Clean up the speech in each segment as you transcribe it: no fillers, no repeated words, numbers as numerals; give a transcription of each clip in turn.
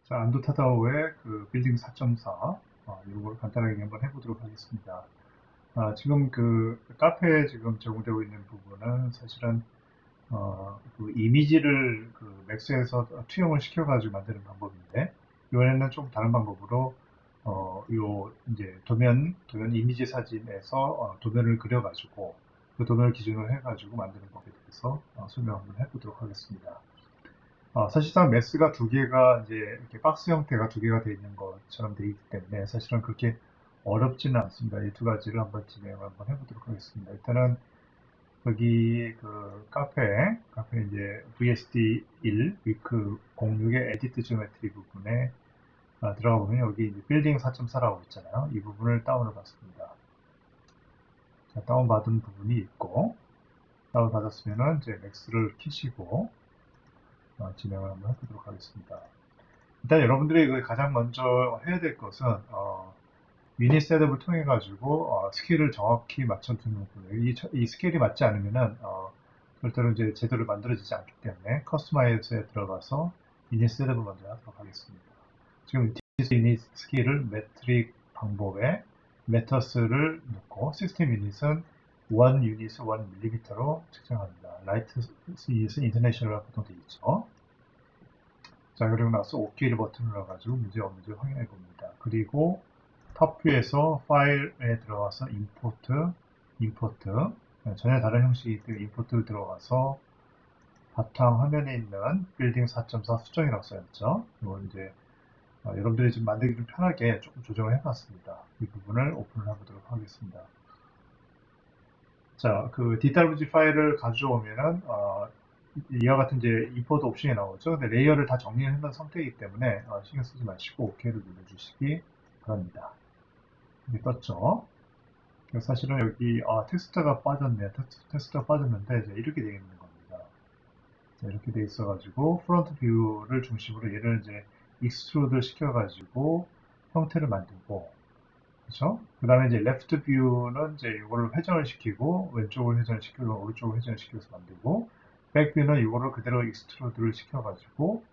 자, 안도 타다오의 그 빌딩 4.4, 이걸 간단하게 한번 해보도록 하겠습니다. 지금 그 카페에 지금 제공되고 있는 부분은 사실은 그 이미지를 그 맥스에서 투영을 시켜가지고 만드는 방법인데, 이번에는 좀 다른 방법으로 요 이제 도면 이미지 사진에서 도면을 그려가지고 그 도면을 기준으로 해가지고 만드는 법에 대해서 설명 한번 해보도록 하겠습니다. 사실상 매스가 두 개가 이제 이렇게 박스 형태가 두 개가 되어 있는 것처럼 되어 있기 때문에 사실은 그렇게 어렵지는 않습니다. 이 두 가지를 한번 진행을 한번 해보도록 하겠습니다. 일단은 여기 그 카페 이제 VSD 1 위크 06의 에디트 지오메트리 부분에 들어가 보면 여기 이제 빌딩 4.4라고 있잖아요. 이 부분을 다운을 받습니다. 자, 다운받은 부분이 있고 다운받았으면은 이제 맥스를 키시고 진행을 한번 해보도록 하겠습니다. 일단 여러분들이 가장 먼저 해야 될 것은 미니 셋업을 통해 가지고 스케일을 정확히 맞춰주는 거예요. 이 스케일이 맞지 않으면은 절대로 이제 제대로 만들어지지 않기 때문에 커스터마이즈에 들어가서 미니 셋업을 먼저 하도록 하겠습니다. 지금 미니 스케일을 메트릭 방법에 메터스를 넣고 시스템 유닛은 1 유닛을 1mm로 측정합니다. 라이트 유닛은 인터내셔널 보통 되어 있죠. 자, 그리고 나서 OK를 버튼을 눌러가지고 문제 없는지 확인해 봅니다. 그리고 탑뷰에서 파일에 들어가서 임포트, 전혀 다른 형식이기 때문에 임포트 들어가서 바탕 화면에 있는 빌딩 4.4 수정이라고 써있죠. 이거 이제 여러분들이 좀 만들기 좀 편하게 조금 조정을 해봤습니다. 이 부분을 오픈을 해보도록 하겠습니다. 자, 그 DWG 파일을 가져오면은 이와 같은 이제 임포트 옵션이 나오죠. 근데 레이어를 다 정리해 놓은 상태이기 때문에 신경 쓰지 마시고 OK를 눌러주시기 바랍니다. 이게 떴죠. 사실은 여기 텍스트가 빠졌네요. 텍스트가 빠졌는데 이제 이렇게 되어 있는 겁니다. 자, 이렇게 되어 있어가지고 프론트 뷰를 중심으로 얘를 이제 익스트루드 시켜가지고 형태를 만들고, 그렇죠? 그 다음에 이제 레프트 뷰는 이제 이거를 회전을 시키고 왼쪽을 회전을 시키고 오른쪽을 회전을 시켜서 만들고, 백 뷰는 이거를 그대로 익스트루드를 시켜가지고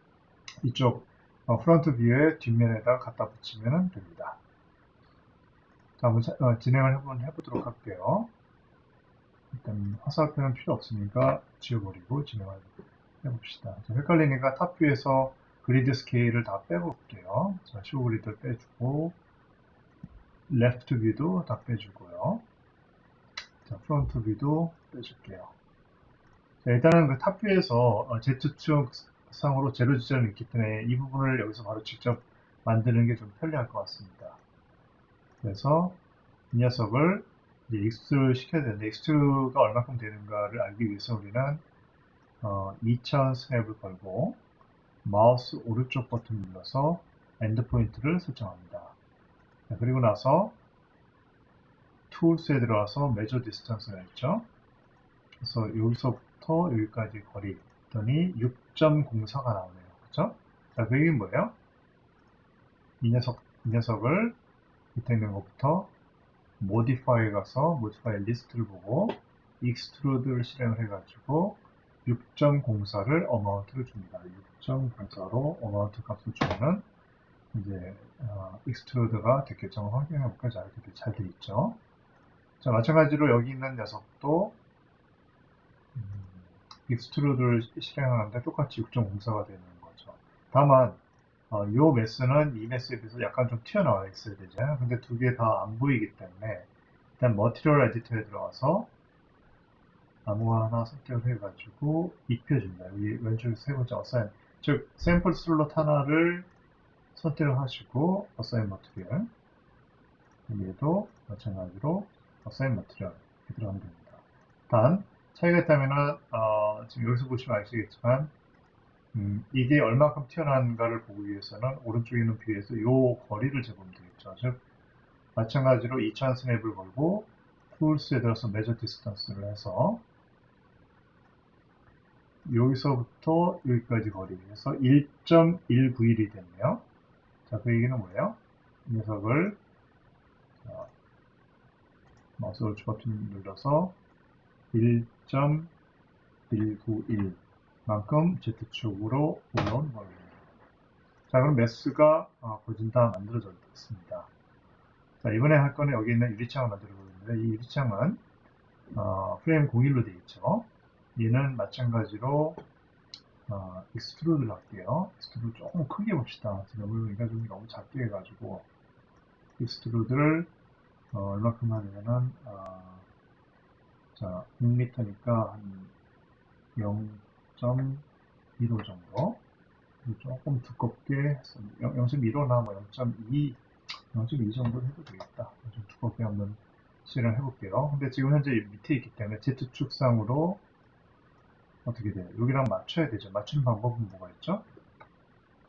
이쪽 프론트 뷰의 뒷면에다가 갖다 붙이면 됩니다. 자, 한번 진행을 한번 해보도록 할게요. 일단 화살표는 필요 없으니까 지워버리고 진행을 해봅시다. 자, 헷갈리니까 탑뷰에서 그리드 스케일을 다 빼볼게요. 자, 쇼 그리드 빼주고 레프트 뷰도 다 빼주고요. 자, 프론트 뷰도 빼줄게요. 자, 일단은 그 탑뷰에서 Z축 상으로 제로 지점이 있기 때문에 이 부분을 여기서 바로 직접 만드는 게 좀 편리할 것 같습니다. 그래서 이 녀석을 이제 익스트루드 시켜야 되는데 익스트루드가 얼마큼 되는가를 알기 위해서 우리는 2000 스냅을 걸고 마우스 오른쪽 버튼 눌러서 엔드 포인트를 설정합니다. 자, 그리고 나서 툴스에 들어와서 메저 디스턴스가 있죠. 그래서 여기서부터 여기까지 거리 했더니 6.04가 나오네요. 그렇죠? 자, 그 얘기는 뭐예요? 이 녀석을 밑에 있는 것부터 모디파이에 가서 모디파이 리스트를 보고 익스트루드를 실행을 해가지고 6.04를 어마운트를 줍니다. 6.04로 어마운트 값을 주면은 이제 익스트루드가 됐겠죠. 확인해 볼까요? 자, 이렇게 잘 돼 있죠. 자, 마찬가지로 여기 있는 녀석도 익스트루드를 실행하는데 똑같이 6.04가 되는 거죠. 다만 이 매스는 이 매스에 비해서 약간 좀 튀어나와 있어야 되잖아요. 근데 두 개 다 안 보이기 때문에 일단 머티리얼 에디터에 들어가서 아무거나 하나 선택을 해가지고 입혀줍니다. 여기 왼쪽에 세 번째 어사인, 즉 샘플 슬롯 하나를 선택을 하시고 어사인 머티리얼, 여기에도 마찬가지로 어사인 머티리얼 이렇게 들어가면 됩니다. 단 차이가 있다면은 지금 여기서 보시면 아시겠지만 이게 얼마큼 튀어나온가를 보기 위해서는 오른쪽에 있는 뷰에서 이 거리를 재보면 되겠죠. 즉 마찬가지로 2000 스냅을 걸고 툴스에 들어서 메저 디스턴스를 해서 여기서부터 여기까지 거리에서 1.191이 됐네요. 자, 그 얘기는 뭐예요? 이 녀석을 마우스 오른쪽 버튼 눌러서 1.191만큼 Z축으로 올라온 거예요. 자, 그럼 매스가 거진 다 만들어졌습니다. 자, 이번에 할 거는 여기 있는 유리창을 만들어 보는데, 이 유리창은 프레임 01로 되어 있죠. 얘는 마찬가지로 익스트루드를 할게요. 익스트루드 조금 크게 봅시다. 지금 여기가 좀 너무 작게 해가지고 익스트루드를 얼마큼 하냐면은 자, 6m니까 한 0.15 정도. 조금 두껍게 0.15나 뭐 0.2 정도 해도 되겠다. 좀 두껍게 한번 실행을 해볼게요. 근데 지금 현재 밑에 있기 때문에 Z축상으로 어떻게 돼요? 여기랑 맞춰야 되죠. 맞추는 방법은 뭐가 있죠?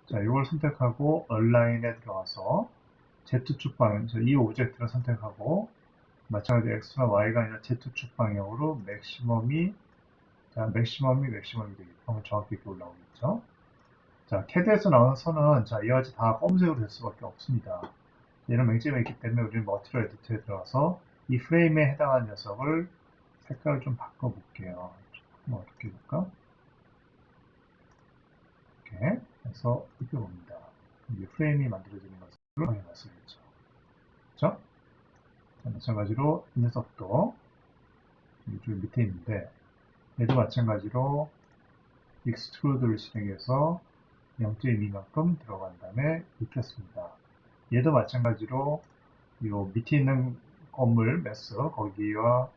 자, 이걸 선택하고 Align에 들어가서 Z축 방향, 이 오브젝트를 선택하고 마찬가지로 X나 Y가 아니라 Z축 방향으로 맥시멈이 되겠고 정확히 이렇게 올라오겠죠. 자, CAD에서 나오는 선은 이와 같이 다 검은색으로 될 수밖에 없습니다. 얘는 맹점이 있기 때문에 우리는 머티리얼 에디터에 들어가서 이 프레임에 해당하는 녀석을 색깔을 좀 바꿔볼게요. 조금 어떻게 해볼까? 이렇게 해서 입혀봅니다. 이제 프레임이 만들어지는 것을 확인하시겠죠. 그렇죠? 마찬가지로 이 녀석도 이쪽 밑에 있는데 얘도 마찬가지로 익스트루드를 실행해서 0.2만큼 들어간 다음에 입혔습니다. 얘도 마찬가지로 이 밑에 있는 건물 매스 거기와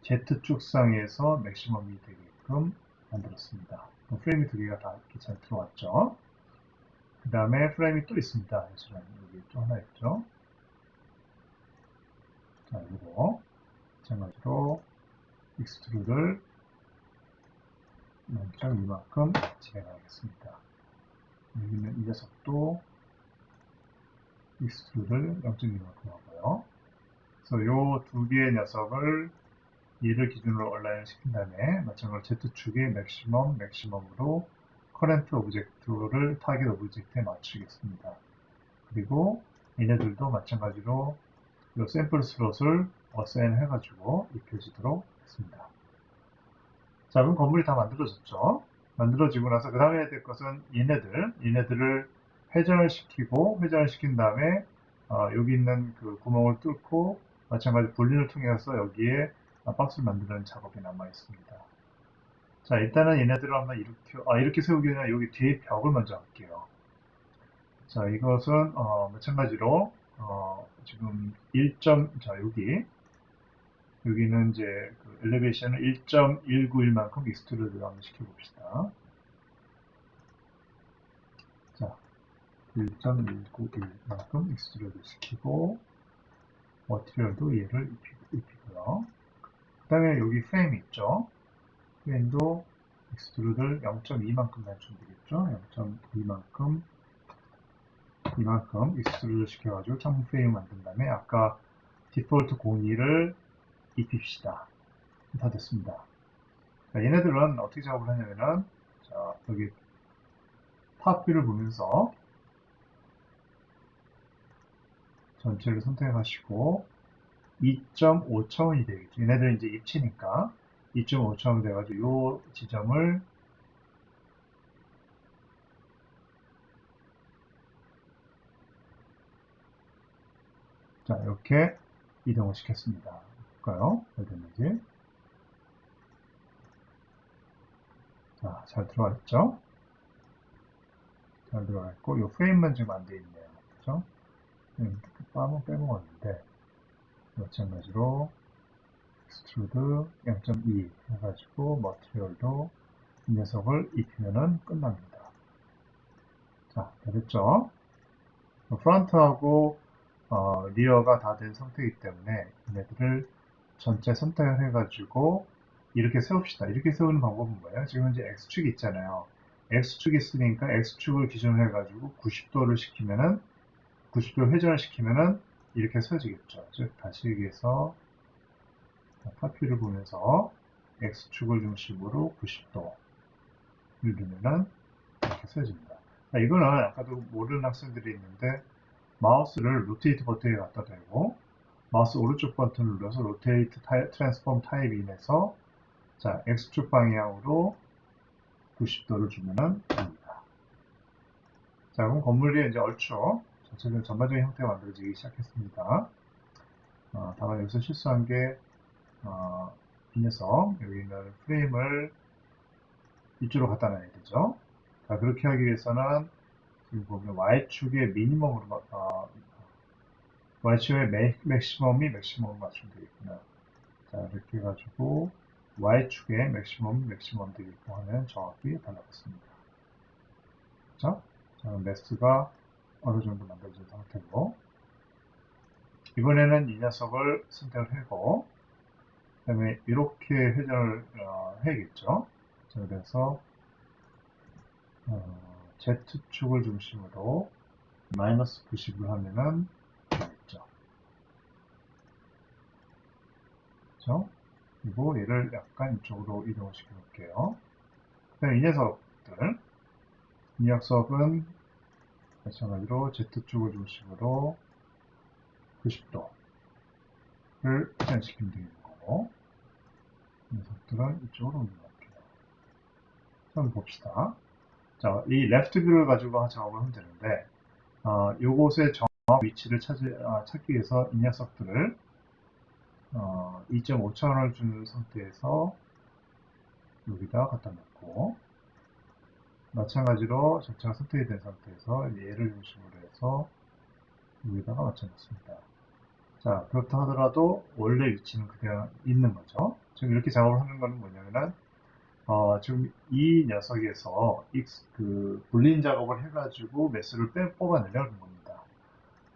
Z축상에서 맥시멈이 되게끔 만들었습니다. 프레임이 두 개가 다 이렇게 잘 들어왔죠. 그 다음에 프레임이 또 있습니다. 여기 또 하나 있죠. 자, 이거 마찬가지로 익스트루드를 0.2만큼 진행하겠습니다. 여기 있는 이 녀석도 익스트루드를 0.2만큼 하고요. 그래서 이 두 개의 녀석을 얘를 기준으로 얼라인 시킨 다음에 마찬가지로 Z축의 맥시멈으로 커렌트 오브젝트를 타겟 오브젝트에 맞추겠습니다. 그리고 얘네들도 마찬가지로 이 샘플 슬롯을 어사인 해가지고 입혀지도록 했습니다. 자, 그럼 건물이 다 만들어졌죠. 만들어지고 나서 그 다음에 해야 될 것은 얘네들을 회전을 시킨 다음에 여기 있는 그 구멍을 뚫고 마찬가지 볼륨을 통해서 여기에 박스를 만드는 작업이 남아 있습니다. 자, 일단은 얘네들을 한번 이렇게 세우기 전에 여기 뒤에 벽을 먼저 할게요. 자, 이것은 마찬가지로 지금 여기는 이제 그 엘리베이션을 1.191만큼 익스트루드를 한번 시켜봅시다. 자, 1.191만큼 익스트루드 시키고 머티리얼도 얘를 입히고요. 그 다음에 여기 프레임 있죠. 프레임도 익스트루드를 0.2만큼 낮추면 되겠죠. 0.2만큼 이만큼 익스트루드 시켜가지고 창문 프레임 만든 다음에 아까 디폴트 02를 입힙시다. 다 됐습니다. 자, 얘네들은 어떻게 작업을 하냐면은 자, 여기 탑뷰를 보면서 전체를 선택하시고 2.5차원이 되겠죠. 얘네들은 이제 입치니까 2.5차원이 돼가지고 이 지점을 자, 이렇게 이동을 시켰습니다. 볼까요? 잘 됐는지. 자, 잘 들어가 있죠? 잘 들어가 있고, 이 프레임만 지금 안 돼 있네요. 그죠? 빼먹었는데, 마찬가지로, 익스트루드 0.2 해가지고, 머티리얼도 이 녀석을 입히면은 끝납니다. 자, 다 됐죠? 프론트하고, 리어가 다 된 상태이기 때문에, 얘네들을 전체 선택을 해가지고, 이렇게 세웁시다. 이렇게 세우는 방법은 뭐예요? 지금 현재 X축이 있잖아요. X축이 있으니까 X축을 기준으로 해가지고 90도를 시키면은 90도 회전을 시키면은 이렇게 서지겠죠. 즉 다시 얘기해서 탑뷰를 보면서 X축을 중심으로 90도를 누르면은 이렇게 서집니다. 이거는 아까도 모르는 학생들이 있는데 마우스를 로테이트 버튼에 갖다 대고 마우스 오른쪽 버튼을 눌러서 로테이트 트랜스폼 타입인에서 자, X축 방향으로 90도를 주면은 됩니다. 자, 그럼 건물이 이제 얼추 전체적인 전반적인 형태가 만들어지기 시작했습니다. 다만 여기서 실수한 게, 이 녀석, 여기 있는 프레임을 이쪽으로 갖다 놔야 되죠. 자, 그렇게 하기 위해서는 지금 보면 Y축의 미니멈으로, Y축의 맥시멈이 맥시멈을 맞추면 되겠구나. 자, 이렇게 해가지고 Y축의 맥시멈 되겠고 하면 정확히 달라붙습니다. 그죠? 자, 매스가 어느 정도 만들어진 상태고, 이번에는 이 녀석을 선택을 하고, 그 다음에 이렇게 회전을 해야겠죠. 자, 그래서 Z축을 중심으로 마이너스 90을 하면은 되겠죠. 그렇죠? 그리고 얘를 약간 이쪽으로 이동을 시켜 놓을게요. 그 다음에 이 녀석은 마찬가지로 Z축을 중심으로 90도를 회전시키면 되는 거고, 이 녀석들은 이쪽으로 옮겨놓을게요. 한번 봅시다. 자, 이 레프트 뷰를 가지고 작업을 하면 되는데, 요곳의 정확 위치를 찾기 위해서 이 녀석들을 2.5차원을 주는 상태에서 여기다 갖다 놓고, 마찬가지로 전체가 선택이 된 상태에서 얘를 중심으로 해서 여기다가 맞춰놓습니다. 자, 그렇다 하더라도 원래 위치는 그대로 있는 거죠. 지금 이렇게 작업을 하는 거는 뭐냐면은, 지금 이 녀석에서 불린 작업을 해가지고 매스를 뽑아내려는 겁니다.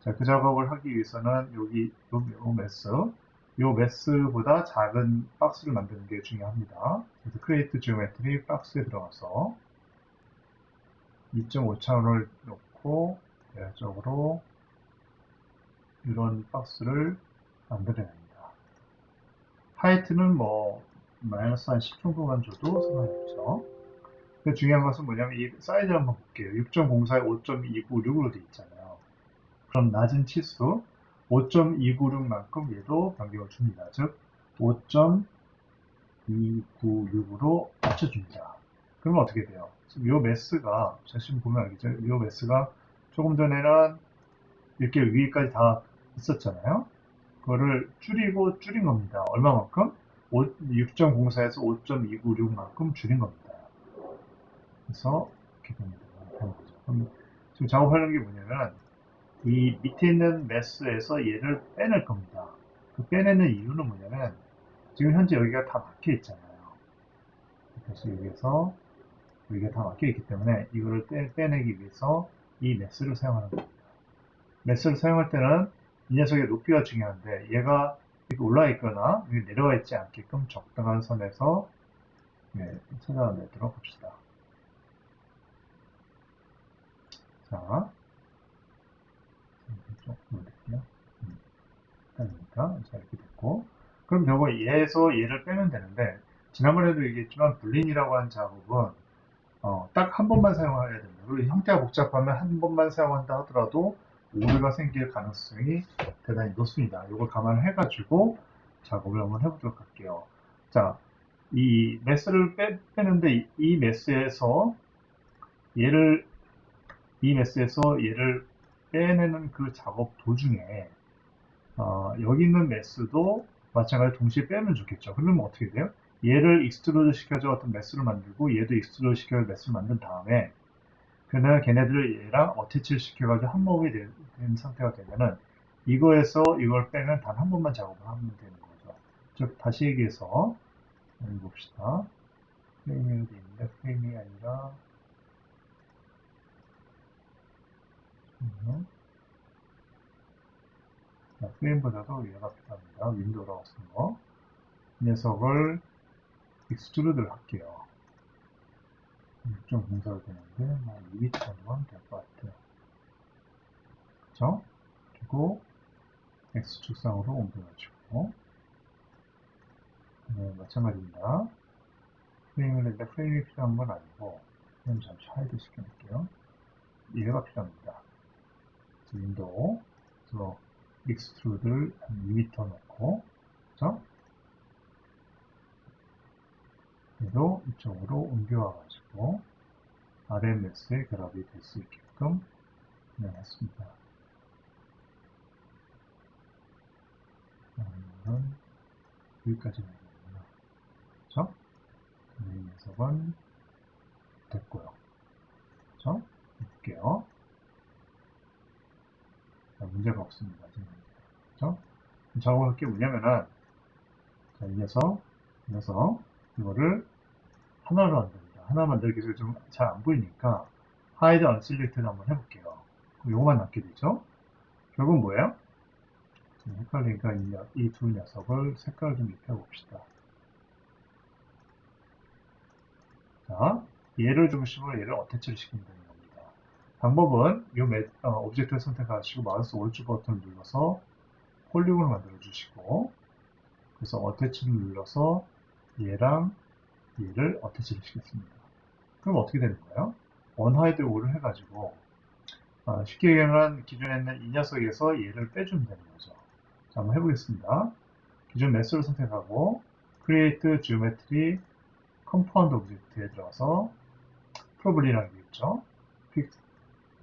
자, 그 작업을 하기 위해서는 여기 요 매스보다 작은 박스를 만드는 게 중요합니다. 그래서 크리에이트 지오메트리 박스에 들어가서 2.5차원을 놓고 대략적으로 이런 박스를 만들어야 합니다. 하이트는 뭐 마이너스 한 10 정도만 줘도 상관없죠. 근데 중요한 것은 뭐냐면 이 사이즈를 한번 볼게요. 6.04에 5.296으로 되어 있잖아요. 그럼 낮은 치수 5.296만큼 얘도 변경을 줍니다. 즉 5.296으로 맞춰줍니다. 그러면 어떻게 돼요? 지금 이 매스가 지금 보면 알겠죠? 이 매스가 조금 전에는 이렇게 위에까지 다 있었잖아요. 그거를 줄인 겁니다. 얼마만큼? 6.04에서 5.296만큼 줄인 겁니다. 그래서 이렇게 되는 거죠. 그럼 지금 작업하는 게 뭐냐면 이 밑에 있는 매스에서 얘를 빼낼 겁니다. 그 빼내는 이유는 뭐냐면 지금 현재 여기가 다 막혀 있잖아요. 다시 여기에서 여기가 다 막혀 있기 때문에 이거를 빼내기 위해서 이 매스를 사용하는 겁니다. 매스를 사용할 때는 이 녀석의 높이가 중요한데 얘가 이렇게 올라와 있거나 내려와 있지 않게끔 적당한 선에서 찾아내도록 합시다. 자, 조금 올릴게요. 자, 이렇게 됐고. 그럼 얘에서 얘를 빼면 되는데, 지난번에도 얘기했지만, 불린이라고 하는 작업은, 딱 한 번만 사용해야 됩니다. 그리고 형태가 복잡하면 한 번만 사용한다 하더라도, 오류가 생길 가능성이 대단히 높습니다. 이걸 감안해가지고 작업을 한번 해보도록 할게요. 자, 이 매스를 빼는데, 얘를, 이 매스에서 얘를 빼내는 그 작업 도중에, 여기 있는 매스도 마찬가지로 동시에 빼면 좋겠죠. 그러면 어떻게 돼요? 얘를 익스트루드 시켜서 어떤 매스를 만들고 얘도 익스트루드 시켜서 매스를 만든 다음에 그다음에 걔네들을 얘랑 어태치를 시켜가지고 한몸이 된 상태가 되면은 이거에서 이걸 빼면 단 한 번만 작업을 하면 되는 거죠. 즉 다시 얘기해서 여기 봅시다. 프레임이 있는데 프레임이 아니라 프레임보다도 얘가 필요합니다. 윈도우라고 쓴 거. 이 녀석을 익스트루드를 할게요. 6.04가 되는데, 2 정도면 될 것 같아요. 그쵸? 그리고 X축상으로 옮겨가지고, 마찬가지입니다. 프레임을 냈는데 프레임이 필요한 건 아니고, 프레임 잠시 하이드 시켜놓을게요. 얘가 필요합니다. 윈도우, 그래서 익스트루드를 한 2m 넣고, 그쵸? 얘도 이쪽으로 옮겨와가지고, RMS에 결합이 될 수 있게 만큼 변환했습니다. 그러면 여기까지 가야 되는구나. 그렇죠? 이 녀석은 됐고요. 그렇죠? 볼게요. 문제가 없습니다. 지금. 그렇죠? 작업할 게 뭐냐면은 자, 이 녀석 이거를 하나로 만듭니다. 하나 만들기 위해서 좀 잘 안 보이니까 하이드 언셀렉트를 한번 해볼게요. 요거만 남게 되죠. 결국은 뭐예요? 헷갈리니까 이 두 녀석을 색깔을 좀 입혀봅시다. 자, 얘를 중심으로 얘를 어태치를 시키면 되는 겁니다. 방법은 이 오브젝트를 선택하시고 마우스 오른쪽 버튼을 눌러서 폴리곤을 만들어 주시고 그래서 어태치를 눌러서 얘랑 얘를 어태치를 시켰습니다. 그럼 어떻게 되는 거예요? 언하이드 오를 해가지고 쉽게 얘기하면 기존에 있는 이 녀석에서 얘를 빼주면 되는 거죠. 자, 한번 해보겠습니다. 기존 매스를 선택하고 Create Geometry Compound Object에 들어가서 Probably라는 게 있죠.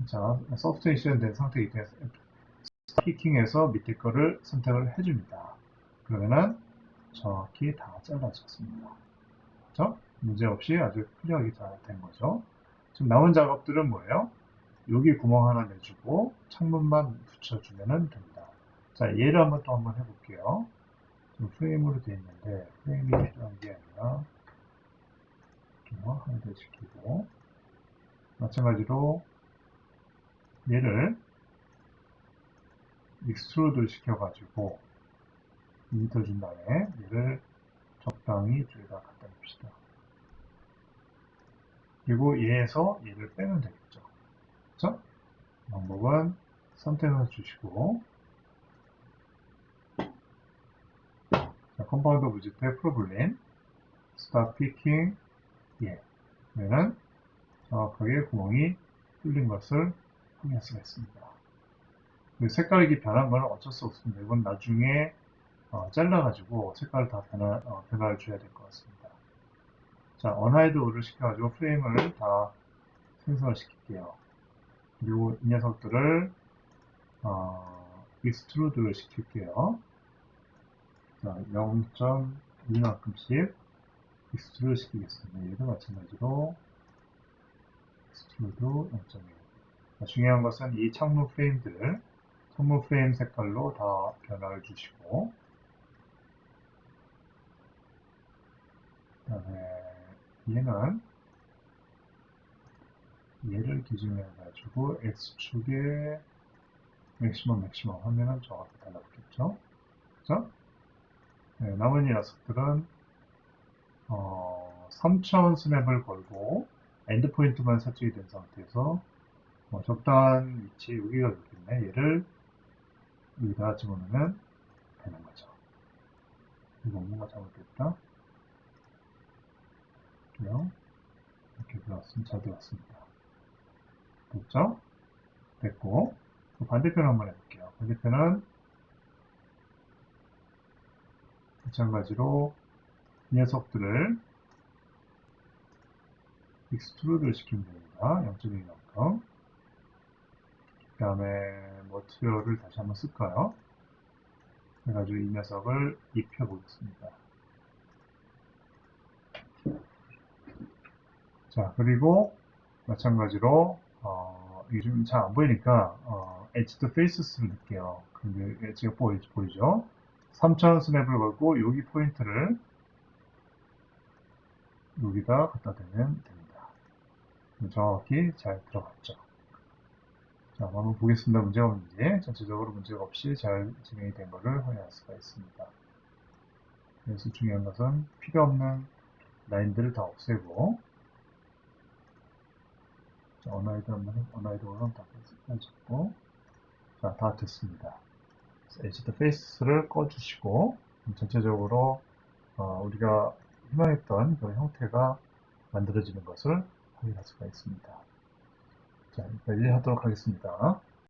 자, 서브스테이션 된 상태이기 때문에 피킹해서 밑에 거를 선택을 해줍니다. 그러면은 정확히 다 잘라졌습니다. 그렇죠? 문제없이 아주 클리어하게 잘 된 거죠. 지금 남은 작업들은 뭐예요? 여기 구멍 하나 내주고 창문만 붙여주면 됩니다. 자, 얘를 한번 해볼게요. 지금 프레임으로 되어 있는데 프레임이 필요한 게 아니라 하이드 시키고 마찬가지로 얘를 익스트루드 시켜가지고 인터 준 다음에 얘를 적당히 둘다 갖다 줍시다. 그리고 얘에서 얘를 빼면 되겠죠. 그렇죠? 방법은 선택을 주시고 자, 컴파운드 오브젝트의 프로블렘 스타트 피킹 예. 그러면 정확하게 구멍이 뚫린 것을 확인할 수가 있습니다. 색깔이 변한 건 어쩔 수 없습니다. 이건 나중에 잘라가지고 색깔을 다 변화를 줘야 될 것 같습니다. 자, 언하이드 오를 시켜가지고 프레임을 다 생성을 시킬게요. 그리고 이 녀석들을 익스트루드를 시킬게요. 자, 0.2만큼씩 익스트루드 시키겠습니다. 얘도 마찬가지로 익스트루드 0.1. 중요한 것은 이 창문 프레임 색깔로 다 변화를 주시고 그 다음에 얘를 기준으로 해가지고 X축에 맥시멈 하면은 정확히 달라붙겠죠. 그죠? 네, 나머지 녀석들은 3차원 스냅을 걸고 엔드포인트만 설정이 된 상태에서 적당한 위치, 여기가 좋겠네. 얘를 여기다 집어넣으면 되는 거죠. 이거 뭔가 잘못됐다. 이렇게 들어왔으면 잘 들어왔습니다. 됐죠? 됐고 반대편 한번 해볼게요. 반대편은 마찬가지로 이 녀석들을 익스트루드를 시키면 됩니다. 0.2만큼. 그 다음에 머티리얼을 다시 한번 쓸까요? 그래가지고 이 녀석을 입혀보겠습니다. 자, 그리고 마찬가지로 이게 좀 잘 안 보이니까 엣지드 페이스를 넣을게요. 근데 엣지가 보이죠? 3차원 스냅을 걸고 여기 포인트를 여기다 갖다 대면 됩니다. 정확히 잘 들어갔죠. 자, 한번 보겠습니다. 문제가 없는지. 전체적으로 문제가 없이 잘 진행이 된 것을 확인할 수가 있습니다. 그래서 중요한 것은 필요 없는 라인들을 다 없애고 자, 언하이드로 다 빼주고 자, 다 됐습니다. 엣지드 페이스를 꺼주시고 전체적으로 우리가 희망했던 그 형태가 만들어지는 것을 확인할 수가 있습니다. 자, 여기까지 하도록 하겠습니다.